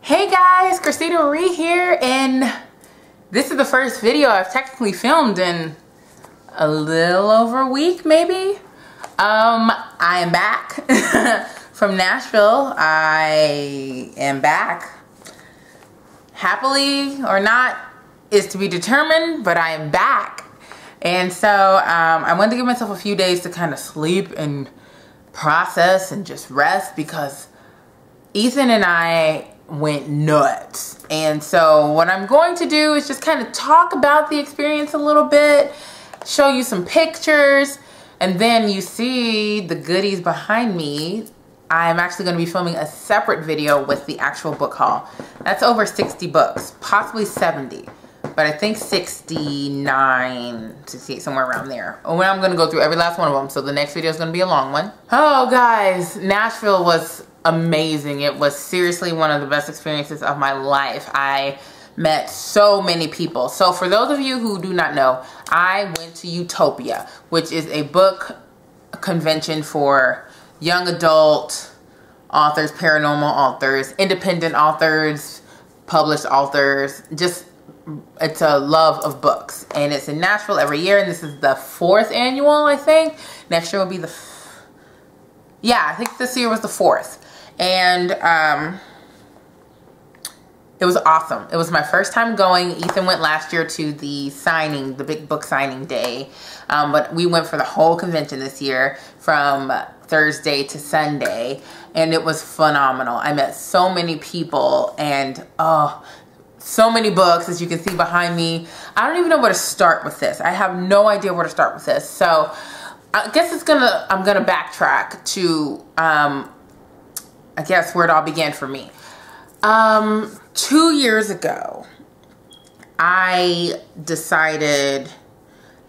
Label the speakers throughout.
Speaker 1: Hey guys, Christina Marie here, and this is the first video I've technically filmed in a little over a week, maybe. I am back from Nashville. I am back. Happily or not is to be determined, but I am back. And so I wanted to give myself a few days to kind of sleep and process and just rest, because Ethan and I went nuts. And so what I'm going to do is just kind of talk about the experience a little bit, show you some pictures, and then you see the goodies behind me. I'm actually going to be filming a separate video with the actual book haul. That's over 60 books, possibly 70, but I think 69, 68, somewhere around there. And I'm going to go through every last one of them, so the next video is going to be a long one. Oh guys, Nashville was amazing. It was seriously one of the best experiences of my life. I met so many people. So for those of you who do not know, I went to UtopYA, which is a book convention for young adult authors, paranormal authors, independent authors, published authors. Just, it's a love of books, and it's in Nashville every year, and this is the 4th annual, I think. Next year will be the I think this year was the 4th. And it was awesome. It was my first time going. Ethan went last year to the signing, the big book signing day, but we went for the whole convention this year from Thursday to Sunday, and it was phenomenal. I met so many people, and so many books, as you can see behind me. I don't even know where to start with this. I have no idea where to start with this. So I guess I'm gonna backtrack to I guess where it all began for me. 2 years ago, I decided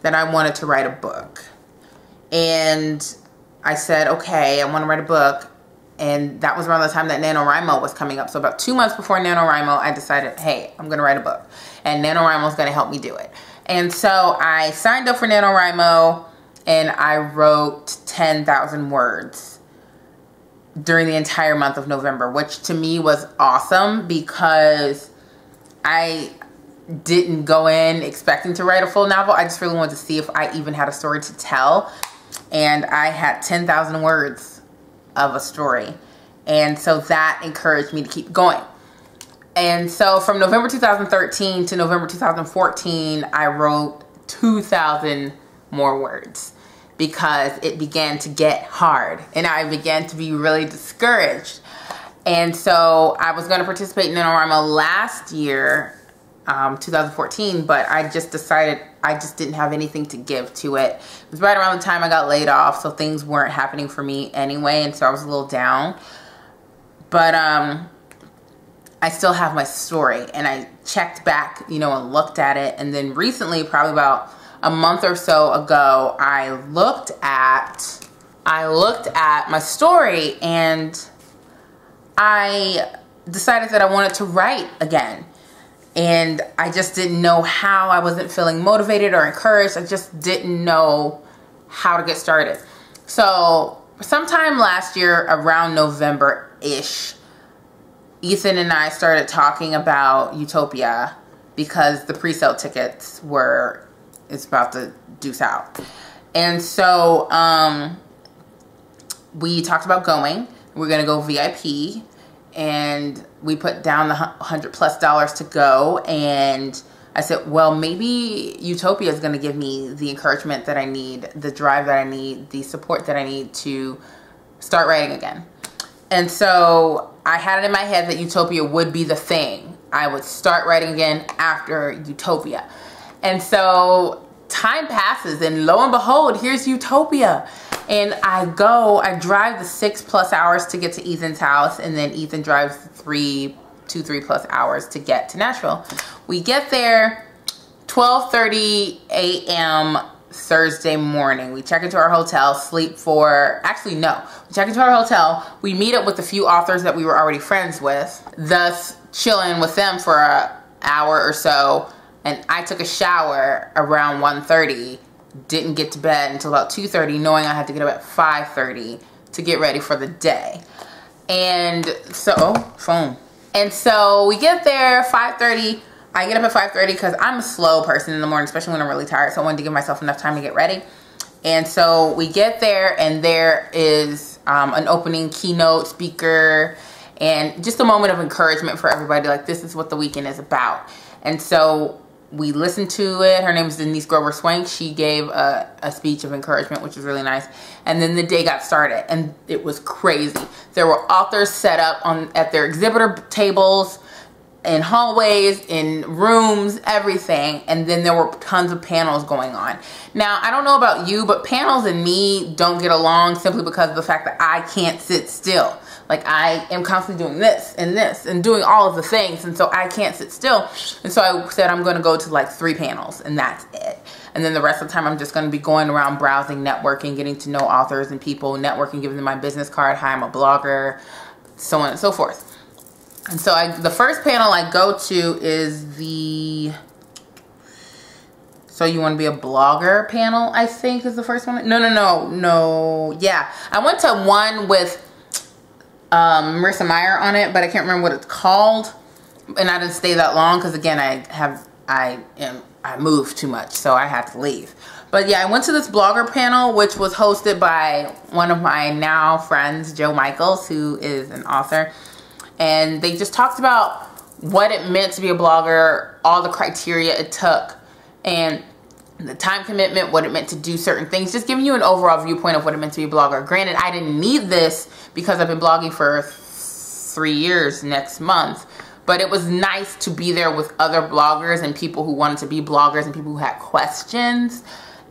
Speaker 1: that I wanted to write a book. And I said, okay, I want to write a book. And that was around the time that NaNoWriMo was coming up. So about 2 months before NaNoWriMo, I decided, hey, I'm going to write a book. And NaNoWriMo is going to help me do it. And so I signed up for NaNoWriMo, and I wrote 10,000 words during the entire month of November, which to me was awesome, because I didn't go in expecting to write a full novel. I just really wanted to see if I even had a story to tell. And I had 10,000 words of a story. And so that encouraged me to keep going. And so from November 2013 to November 2014, I wrote 2,000 more words, because it began to get hard and I began to be really discouraged. And so I was going to participate in NaNoWriMo last year, 2014, but I just decided I just didn't have anything to give to it. It was right around the time I got laid off, so things weren't happening for me anyway, and so I was a little down. But I still have my story, and I checked back, you know, and looked at it. And then recently, probably about a month or so ago, I looked at my story, and I decided that I wanted to write again. And I just didn't know how. I wasn't feeling motivated or encouraged. I just didn't know how to get started. So sometime last year, around November-ish, Ethan and I started talking about UtopYA, because the pre-sale tickets it's about to deuce out. And so we talked about going. We're gonna go VIP, and we put down the $100+ to go. And I said, well, maybe UtopYA is gonna give me the encouragement that I need, the drive that I need, the support that I need to start writing again. And so I had it in my head that UtopYA would be the thing. I would start writing again after UtopYA. And so time passes, and lo and behold, here's UtopYA. And I drive the 6+ hours to get to Ethan's house, and then Ethan drives 3+ hours to get to Nashville. We get there 12:30 a.m. Thursday morning. We check into our hotel, sleep for, actually no, we check into our hotel, we meet up with a few authors that we were already friends with, thus chilling with them for an hour or so. And I took a shower around 1:30, didn't get to bed until about 2:30, knowing I had to get up at 5:30 to get ready for the day. And so, phone. And so we get there 5:30. I get up at 5:30 because I'm a slow person in the morning, especially when I'm really tired. So I wanted to give myself enough time to get ready. And so we get there, and there is an opening keynote speaker and just a moment of encouragement for everybody. Like, this is what the weekend is about. And so we listened to it. Her name is Denise Grover Swank. She gave a speech of encouragement, which was really nice. And then the day got started, and it was crazy. There were authors set up at their exhibitor tables, in hallways, in rooms, everything. And then there were tons of panels going on. Now, I don't know about you, but panels and me don't get along simply because of the fact that I can't sit still. Like, I am constantly doing this and doing all of the things. And so I can't sit still. And so I said I'm going to go to like 3 panels, and that's it. And then the rest of the time I'm just going to be going around browsing, networking, getting to know authors and people, networking, giving them my business card. Hi, I'm a blogger, so on and so forth. And so the first panel I go to is the So You Want to Be a Blogger panel, I think is the first one. No. Yeah. I went to one with Marissa Meyer on it, but I can't remember what it's called. And I didn't stay that long because, again, I moved too much, so I had to leave. But yeah, I went to this blogger panel, which was hosted by one of my now friends, Joe Michaels, who is an author. And they just talked about what it meant to be a blogger, all the criteria it took, and the time commitment, what it meant to do certain things, just giving you an overall viewpoint of what it meant to be a blogger. Granted, I didn't need this because I've been blogging for 3 years next month, but it was nice to be there with other bloggers and people who wanted to be bloggers and people who had questions.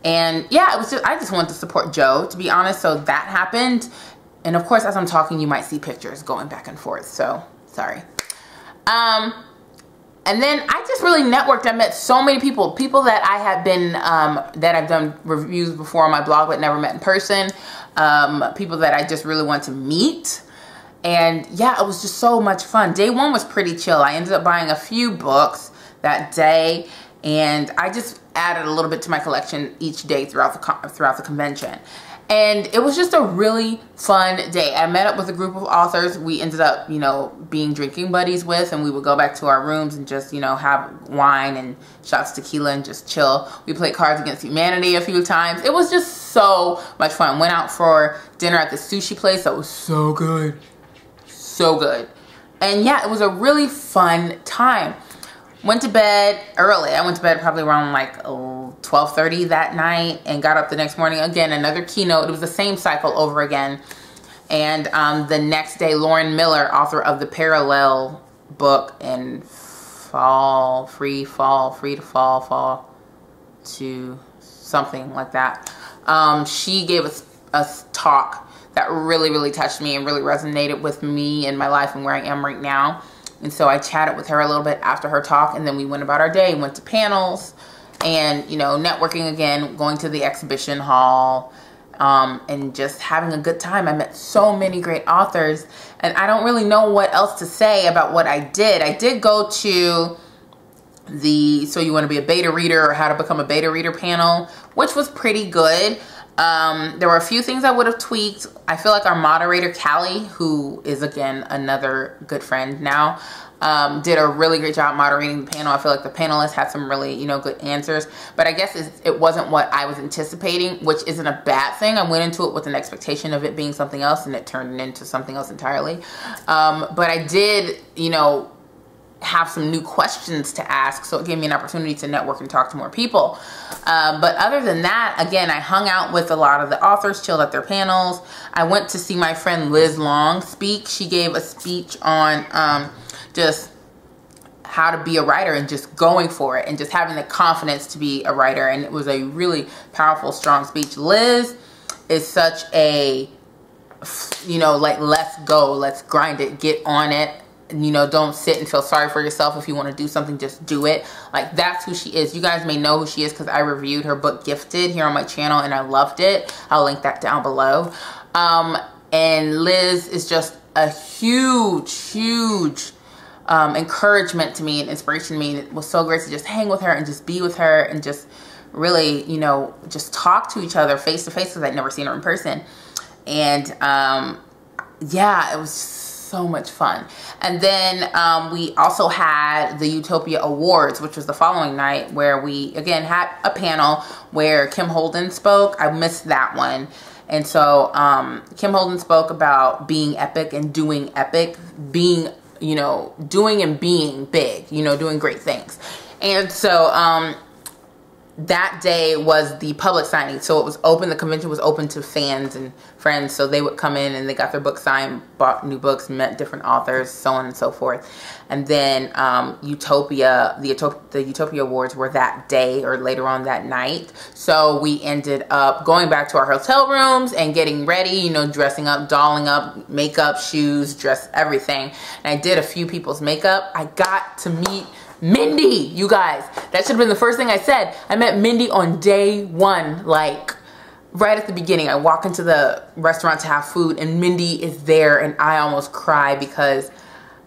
Speaker 1: And yeah, I just wanted to support Joe, to be honest, so that happened. And of course, as I'm talking, you might see pictures going back and forth, so sorry. And then I just really networked. I met so many people that I have been, that I've done reviews before on my blog but never met in person, people that I just really want to meet. And yeah, it was just so much fun. Day 1 was pretty chill. I ended up buying a few books that day, and I just added a little bit to my collection each day throughout the convention. And it was just a really fun day. I met up with a group of authors we ended up, being drinking buddies with, and we would go back to our rooms and just, have wine and shots of tequila and just chill. We played Cards Against Humanity a few times. It was just so much fun. Went out for dinner at the sushi place that was so good. So good. And yeah, it was a really fun time. Went to bed early. I went to bed probably around like 12:30 that night and got up the next morning. Again, another keynote. It was the same cycle over again. And the next day, Lauren Miller, author of the Parallel book and Free to Fall to something like that. She gave us a talk that really, really touched me and really resonated with me in my life and where I am right now. And so I chatted with her a little bit after her talk, and then we went about our day, went to panels, and, networking again, going to the exhibition hall, and just having a good time. I met so many great authors, and I don't really know what else to say about what I did. I did go to the So You Want to Be a Beta Reader or How to Become a Beta Reader panel, which was pretty good. There were a few things I would have tweaked. I feel like our moderator, Callie, who is, again, another good friend now, did a really great job moderating the panel. I feel like the panelists had some really, good answers. But I guess it wasn't what I was anticipating, which isn't a bad thing. I went into it with an expectation of it being something else, and it turned into something else entirely. But I did, have some new questions to ask, so it gave me an opportunity to network and talk to more people. But other than that, again, I hung out with a lot of the authors, chilled at their panels. I went to see my friend Liz Long speak. She gave a speech on just how to be a writer and just going for it and just having the confidence to be a writer. And it was a really powerful, strong speech. Liz is such a, like, let's go, let's grind it, get on it. Don't sit and feel sorry for yourself. If you want to do something, just do it. Like, that's who she is. You guys may know who she is because I reviewed her book Gifted here on my channel, and I loved it. I'll link that down below. And Liz is just a huge encouragement to me and inspiration to me. And it was so great to just hang with her and just be with her and just really, just talk to each other face to face because I'd never seen her in person. And yeah, it was so much fun. And then we also had the UtopYA Awards, which was the following night, where we again had a panel where Kim Holden spoke. I missed that one. And so Kim Holden spoke about being epic and doing epic, being, you know, doing and being big, you know, doing great things. And so that day was the public signing. So it was open, the convention was open to fans and friends. So they would come in and they got their book signed, bought new books, met different authors, so on and so forth. And then UtopYA, the UtopYA Awards were that day or later on that night. So we ended up going back to our hotel rooms and getting ready, you know, dressing up, dolling up, makeup, shoes, dress, everything. And I did a few people's makeup. I got to meet Mindy, you guys. That should have been the first thing I said. I met Mindy on day one, like right at the beginning. I walk into the restaurant to have food and Mindy is there and I almost cry because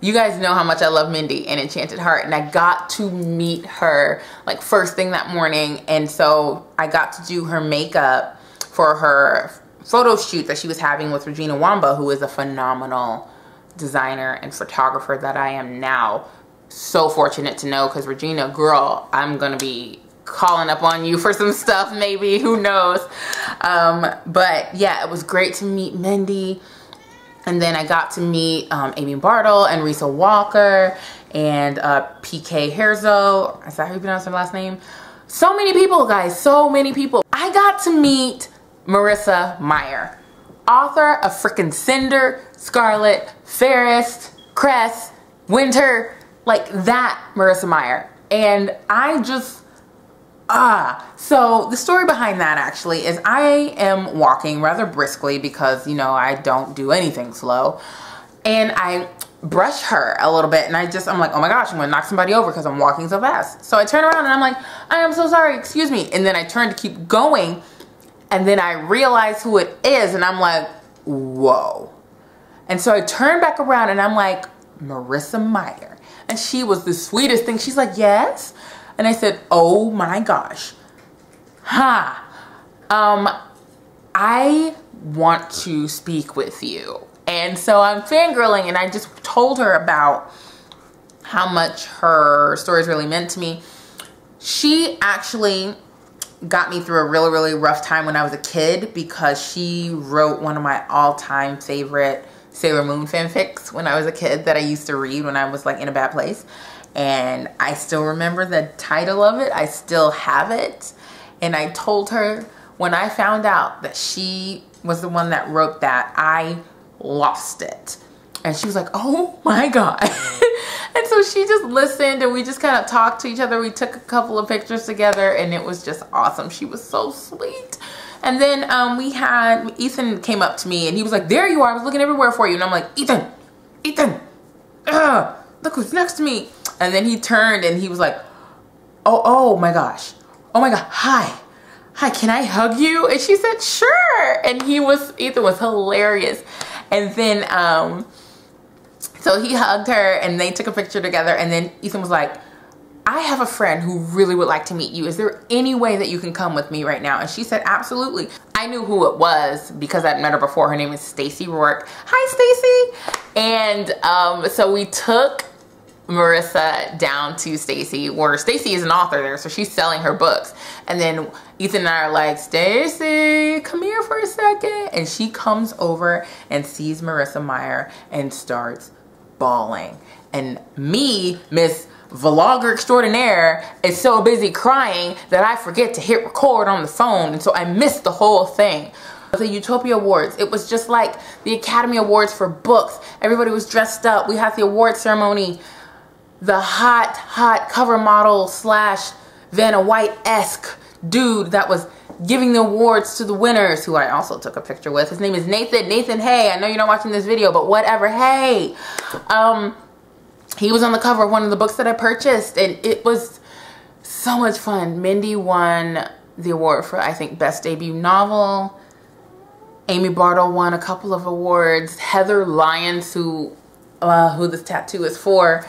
Speaker 1: you guys know how much I love Mindy and Enchanted Heart, and I got to meet her like first thing that morning. And so I got to do her makeup for her photo shoot that she was having with Regina Wamba, who is a phenomenal designer and photographer that I am now so fortunate to know, because Regina, girl, I'm gonna be calling up on you for some stuff maybe, who knows. But yeah, it was great to meet Mindy. And then I got to meet Amy Bartle and Risa Walker and PK Herzo. Is that how you pronounce her last name? So many people, guys, so many people. I got to meet Marissa Meyer, author of frickin' Cinder, Scarlet, Fairest, Cress, Winter, like that Marissa Meyer. And I just, so the story behind that actually is I am walking rather briskly because, you know, I don't do anything slow. And I brush her a little bit and I'm like, oh my gosh, I'm gonna knock somebody over because I'm walking so fast. So I turn around and I'm like, I am so sorry, excuse me. And then I turn to keep going and then I realize who it is and I'm like, whoa. And so I turn back around and I'm like, Marissa Meyer. And she was the sweetest thing. She's like, yes. And I said, oh my gosh. I want to speak with you. And so I'm fangirling and I just told her about how much her stories really meant to me. She actually got me through a really, really rough time when I was a kid because she wrote one of my all-time favorite Sailor Moon fanfics when I was a kid that I used to read when I was like in a bad place. And I still remember the title of it. I still have it. And I told her when I found out that she was the one that wrote that, I lost it. And she was like, oh my God. And so she just listened and we just kind of talked to each other. We took a couple of pictures together and it was just awesome. She was so sweet. And then Ethan came up to me and he was like, there you are, I was looking everywhere for you. And I'm like, Ethan, look who's next to me. And then he turned and he was like, oh my gosh. Oh my God, hi, can I hug you? And she said, sure. And Ethan was hilarious. And then, so he hugged her and they took a picture together. And then Ethan was like, I have a friend who really would like to meet you. Is there any way that you can come with me right now? And she said, absolutely. I knew who it was because I'd met her before. Her name is Stacy Rourke. Hi, Stacy. And so we took Marissa down to Stacy, where Stacy is an author there, so she's selling her books. And then Ethan and I are like, Stacy, come here for a second. And she comes over and sees Marissa Meyer and starts bawling. And me, Miss Vlogger extraordinaire, is so busy crying that I forget to hit record on the phone, and so I missed the whole thing. The UtopYA Awards, it was just like the Academy Awards for books. Everybody was dressed up. We had the award ceremony. The hot cover model slash Vanna White-esque dude that was giving the awards to the winners, who I also took a picture with. His name is Nathan. Nathan, hey, I know you're not watching this video, but whatever, hey. He was on the cover of one of the books that I purchased, and it was so much fun. Mindy won the award for, I think, Best Debut Novel. Amy Bartle won a couple of awards. Heather Lyons, who this tattoo is for,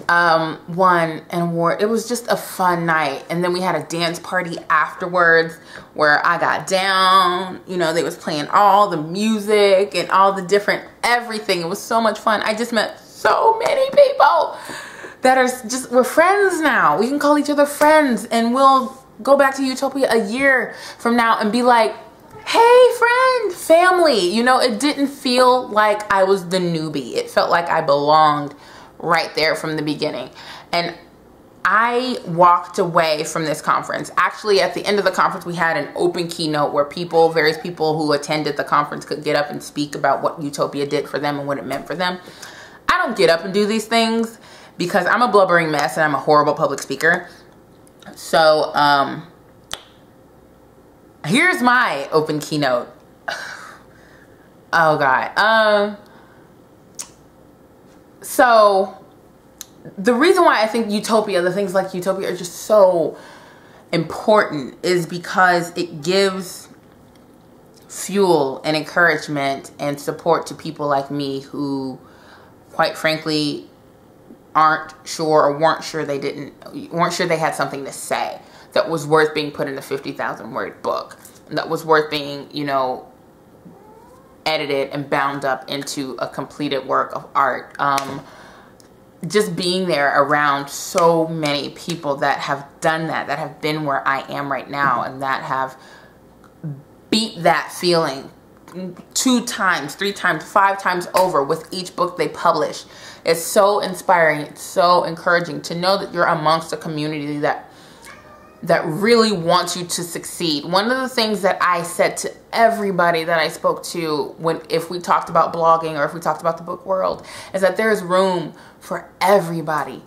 Speaker 1: won an award. It was just a fun night. And then we had a dance party afterwards where I got down. You know, they was playing all the music and all the different everything. It was so much fun. I just met so many people that are just, we're friends now. We can call each other friends, and we'll go back to UtopYA a year from now and be like, hey friend, family. You know, it didn't feel like I was the newbie. It felt like I belonged right there from the beginning. And I walked away from this conference. Actually, at the end of the conference, we had an open keynote where various people who attended the conference could get up and speak about what UtopYA did for them and what it meant for them. I don't get up and do these things because I'm a blubbering mess and I'm a horrible public speaker. So, here's my open keynote. Oh God. So the reason why I think UtopYA, the things like UtopYA are just so important is because it gives fuel and encouragement and support to people like me who, quite frankly, aren't sure or weren't sure they had something to say that was worth being put in a 50,000 word book, that was worth being, you know, edited and bound up into a completed work of art. Just being there around so many people that have done that have been where I am right now, and that have beat that feeling 2 times, 3 times, 5 times over with each book they publish. It's so inspiring. It's so encouraging to know that you're amongst a community that really wants you to succeed. One of the things that I said to everybody that I spoke to if we talked about blogging or if we talked about the book world is that there's room for everybody.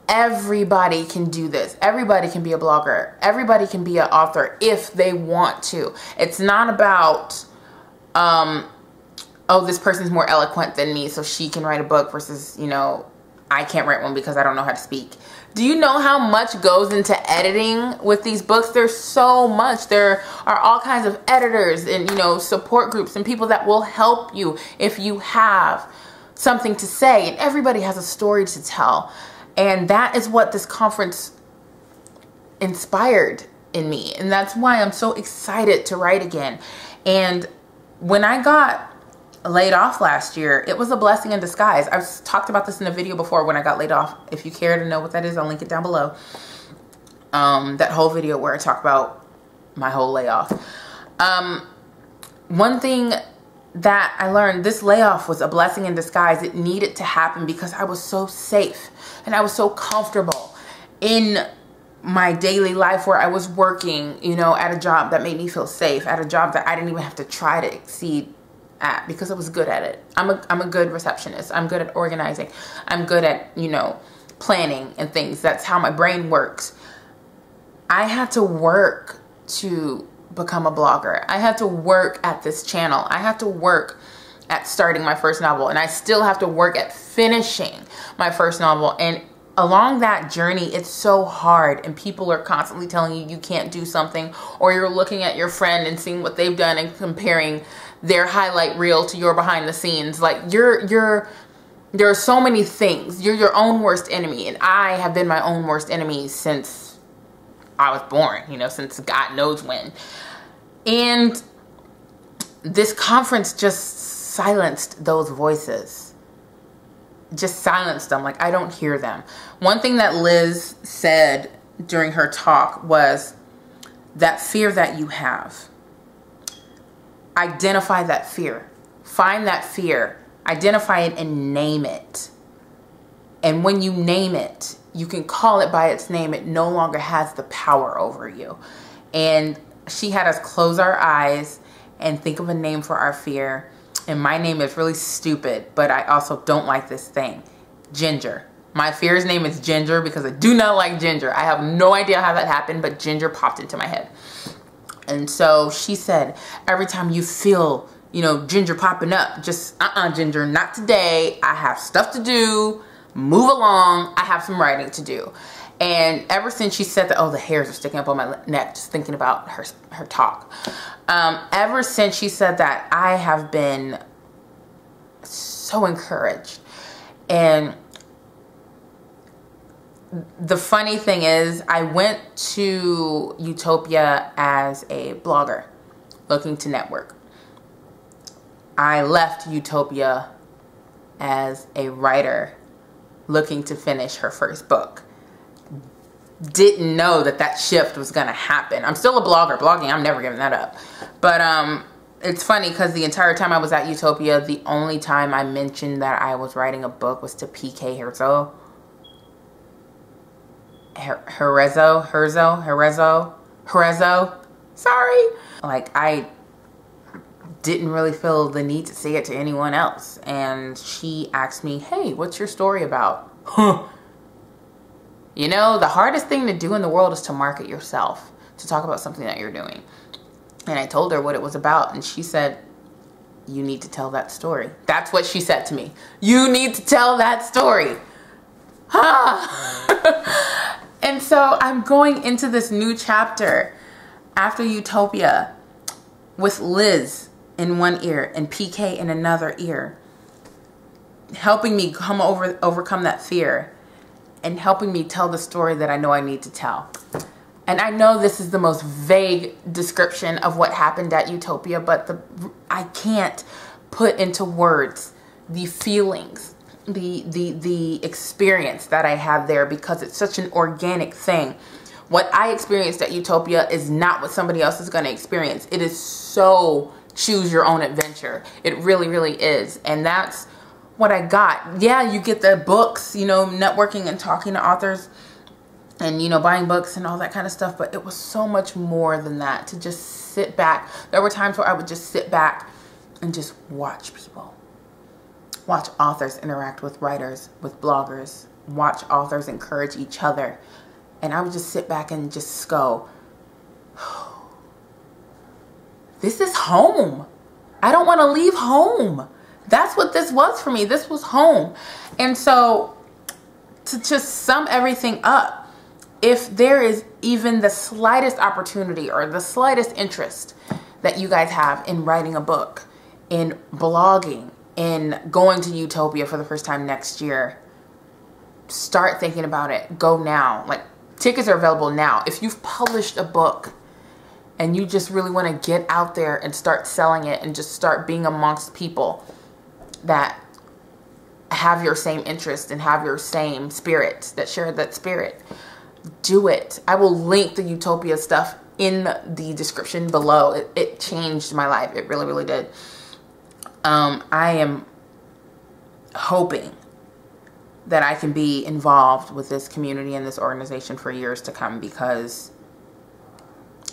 Speaker 1: Everybody can do this. Everybody can be a blogger. Everybody can be an author if they want to. It's not about, oh, this person's more eloquent than me, so she can write a book versus, you know, I can't write one because I don't know how to speak. Do you know how much goes into editing with these books? There's so much. There are all kinds of editors and, you know, support groups and people that will help you if you have something to say. And everybody has a story to tell. And that is what this conference inspired in me. And that's why I'm so excited to write again. And when I got laid off last year, it was a blessing in disguise. I've talked about this in a video before when I got laid off. If you care to know what that is, I'll link it down below. That whole video where I talk about my whole layoff. One thing that I learned, this layoff was a blessing in disguise. It needed to happen because I was so safe and I was so comfortable in my daily life where I was working, you know, at a job that made me feel safe, at a job that I didn't even have to try to exceed at because I was good at it. I'm a good receptionist. I'm good at organizing. I'm good at, you know, planning and things. That's how my brain works. I had to work to become a blogger. I had to work at this channel. I had to work at starting my first novel, and I still have to work at finishing my first novel. And along that journey, it's so hard, and people are constantly telling you you can't do something, or you're looking at your friend and seeing what they've done and comparing their highlight reel to your behind the scenes. Like there are so many things. You're your own worst enemy, and I have been my own worst enemy since I was born, you know, since God knows when. And this conference just silenced those voices. Just silenced them. Like, I don't hear them. One thing that Liz said during her talk was that fear that you have. Identify that fear. Find that fear. Identify it and name it. And when you name it, you can call it by its name. It no longer has the power over you. And she had us close our eyes and think of a name for our fear. And my name is really stupid, but I also don't like this thing. Ginger. My fear's name is Ginger because I do not like ginger. I have no idea how that happened, but ginger popped into my head. And so she said, every time you feel, you know, ginger popping up, just, ginger, not today. I have stuff to do. Move along. I have some writing to do. And ever since she said that, oh, the hairs are sticking up on my neck, just thinking about her talk. Ever since she said that, I have been so encouraged. And the funny thing is, I went to UtopYA as a blogger looking to network. I left UtopYA as a writer looking to finish her first book. Didn't know that that shift was gonna happen. I'm still a blogger. Blogging, I'm never giving that up. But it's funny because the entire time I was at UtopYA, the only time I mentioned that I was writing a book was to PK Herezo. Sorry. Like, I didn't really feel the need to say it to anyone else. And she asked me, hey, what's your story about? You know, the hardest thing to do in the world is to market yourself, to talk about something that you're doing. And I told her what it was about, and she said, you need to tell that story. That's what she said to me. You need to tell that story. And so I'm going into this new chapter after UtopYA with Liz in one ear and PK in another ear, helping me overcome that fear and helping me tell the story that I know I need to tell. And I know this is the most vague description of what happened at UtopYA, but I can't put into words the feelings, the experience that I had there, because it's such an organic thing. What I experienced at UtopYA is not what somebody else is going to experience. It is so choose your own adventure. It really, really is. And that's what I got. Yeah, you get the books, you know, networking and talking to authors and, you know, buying books and all that kind of stuff. But it was so much more than that, to just sit back. There were times where I would just sit back and just watch people. Watch authors interact with writers, with bloggers. Watch authors encourage each other. And I would just sit back and just go, this is home. I don't want to leave home. That's what this was for me. This was home. And so, to just sum everything up, if there is even the slightest opportunity or the slightest interest that you guys have in writing a book, in blogging, in going to UtopYA for the first time next year, start thinking about it. Go now. Like, tickets are available now. If you've published a book and you just really want to get out there and start selling it and just start being amongst people that have your same interest and have your same spirit, that share that spirit, do it. I will link the UtopYA stuff in the description below. It changed my life. It really, really did. I am hoping that I can be involved with this community and this organization for years to come, because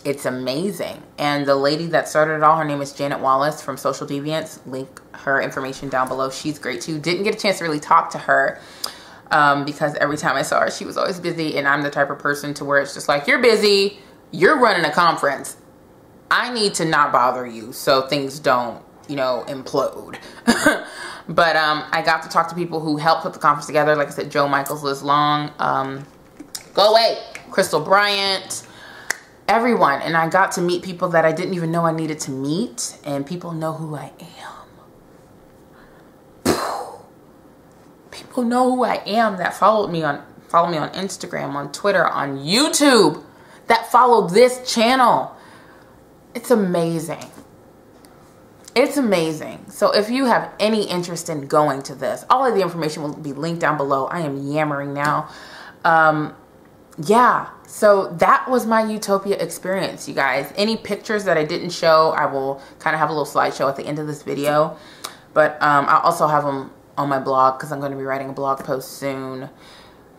Speaker 1: it's amazing. And the lady that started it all, her name is Janet Wallace from Social Deviants. Link her information down below. She's great too. Didn't get a chance to really talk to her because every time I saw her, she was always busy. And I'm the type of person to where it's just like, you're busy, you're running a conference, I need to not bother you so things don't, you know, implode. But I got to talk to people who helped put the conference together. Like I said, Joe Michaels, Liz Long, Go Away, Crystal Bryant, everyone. And I got to meet people that I didn't even know I needed to meet, and people know who I am. People know who I am that follow me on Instagram, on Twitter, on YouTube, that follow this channel. It's amazing. It's amazing. So if you have any interest in going to this, all of the information will be linked down below. I am yammering now. Yeah, so that was my UtopYA experience, you guys. Any pictures that I didn't show, I will kind of have a little slideshow at the end of this video. But I'll also have them on my blog, because I'm going to be writing a blog post soon.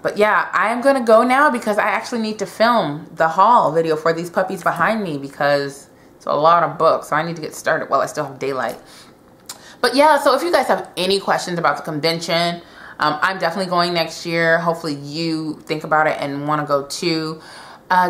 Speaker 1: But yeah, I am going to go now because I actually need to film the haul video for these puppies behind me, because it's a lot of books. So I need to get started while I still have daylight. But yeah, so if you guys have any questions about the convention, I'm definitely going next year. Hopefully you think about it and want to go too.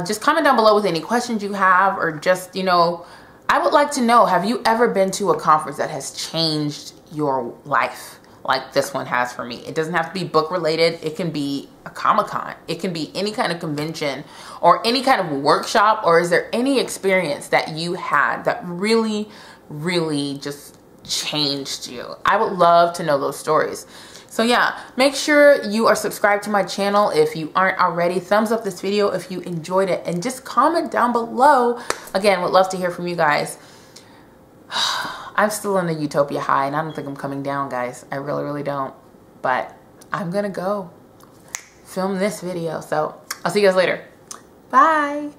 Speaker 1: Just comment down below with any questions you have, or just, you know, I would like to know, have you ever been to a conference that has changed your life like this one has for me? It doesn't have to be book related. It can be a Comic-Con. It can be any kind of convention or any kind of workshop. Or is there any experience that you had that really, really just changed you? I would love to know those stories. So yeah, make sure you are subscribed to my channel if you aren't already. Thumbs up this video if you enjoyed it, and just comment down below. Again, would love to hear from you guys. I'm still in the Utopia high, and I don't think I'm coming down, guys. I really, really don't. But I'm gonna go film this video. So I'll see you guys later. Bye.